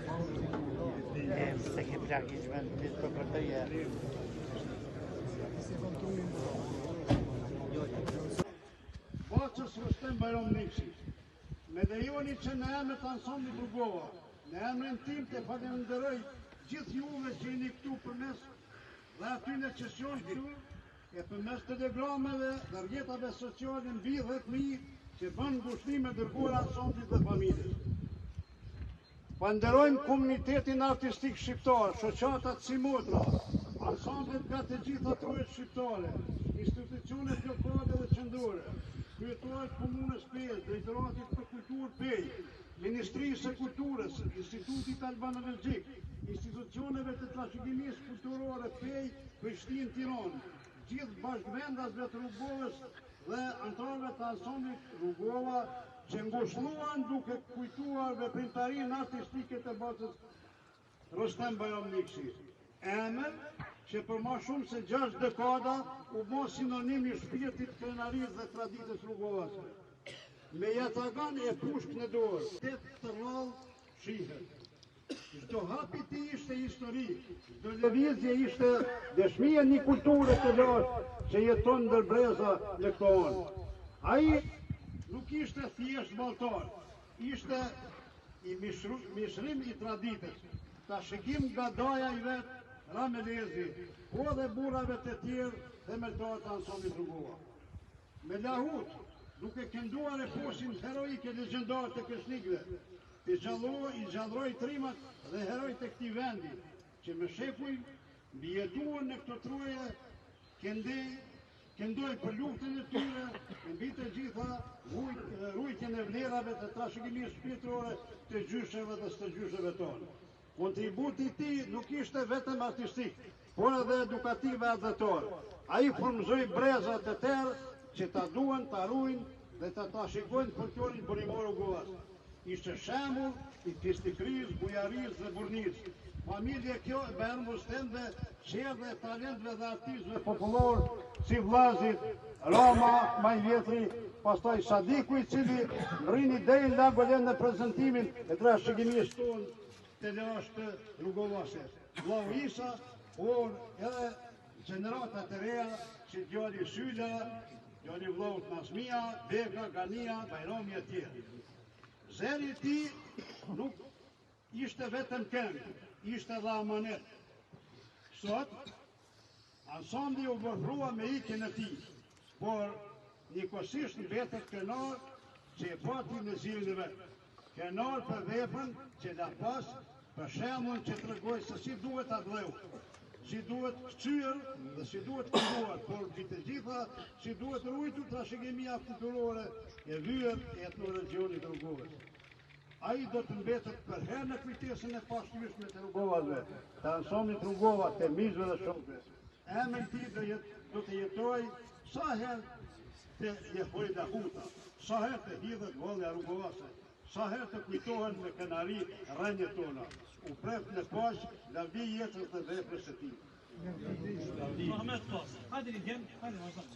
Se ke plaki që me në të për të jerë. Bacës Rustem Bajram Nikshi, me dhe joni që në emër të ansamblit Rrugova, në emrin tim të falenderoj gjithë juve që jeni këtu përmes dhe aty në qesion këtu, e përmes telegrameve dhe rrjetave sociale mbi 10.000 që bën ngushlime dërguara ansamblit dhe familjes. Falenderojmë komunitetin artistik shqiptar, shoqatat si Motra, ansamblet nga të gjitha truhet shqiptare, institucionet lokale dhe qendrore, kryetarët komunës Pezë, drejtoratit për kulturë Pejë, Ministrisë së Kulturës, Institutit Albano-Belgjik, institucioneve të trashëgimisë kulturore Pejë, Prishtinë, Tiranë, gjithë bashkëvendasve të Rrugovës dhe anëtarëve të ansamblit Rrugova që ngushëlluan duke kujtuar veprimtarinë artistike të bacës Rustem Bajram Nikshi. Emër që për ma shumë se 6 dekada u bë sinonim i shpirtit krenarisë dhe traditës rrugovase. Me jatagan e pushk në dorë, të rrallë shihet. Çdo hap i tij ishte histori, çdo lëvizje ishte dëshmi e një kulture të lashtë që jeton ndër breza në këto anë. Ai nuk ishte thjesht malltar, ishte i mishrim i traditës, trashëgim nga daja i vet Ramelezi, po dhe burrave të tjerë themeltarë të ansamblit Rrugova. Me lahut, duke kënduar eposin heroike legjendare të kresnikëve, i gjallroi trimat dhe herojt e këtij vendi, që me shekuj mbijetuan në këto troje, këndoi për luftën e tyre, mbi të gjitha rujtjen e vlerave të trashëgimisë shpirtërore të gjysheve dhe së gjysheve tonë. Kontributi i tij nuk ishte vetëm artistik, por edhe edukativ e adhetor. Ai frymëzoi breza të tërë që ta duan, ta ruajnë dhe ta trashëgojnë folklorin burimor rrugovas. Ishte shembull i fistikrisë, bujarisë dhe burnisë. Familje kjo e Bajram Rustem dhe qerdhe e talentëve dhe artistëve popullor si vllazit Roma, Majvjetri, pastaj Sadiku i cili rrini deri nga golen në prezantimin e trashëgimisë tonë të lashtë rrugovase. Vllau Isa, por edhe gjeneratat e reja që djali Syla, djali vllaut Nasmia, Beka, Gania, Bajrami e tjerë. Zeri i tij nuk ishte vetëm këngë, ishte edhe amanet. Sot, ansambli u vëfrua me ikjen e tij, por njëkohësisht mbetet krenar që e pati në zilën e vet. Krenar për veprën që la pas, për shembull që tregoi se si duhet adhleu, si duhet kçyer dhe si duhet kënduar, por mbi të gjitha si duhet ruajtur trashëgimia kulturore e vyer e etnoregjionit të Rrugovës. Ai do të mbetet për herë në kujtesën e pashtyeshme të Rrugovave, të ansamblit Rrugova, të mizëve dhe shokëve. Emri i tij do të jetojë sa herë të jehoj lahuta, sa herë të hidhet vallja rrugovase, sa herë të kujtohen me kënaqësi rrënjët tona. U pret në paqë, lavdi jetës dhe veprës së tij. Muhammed Pas. Hadi gidelim. Hadi bakalım.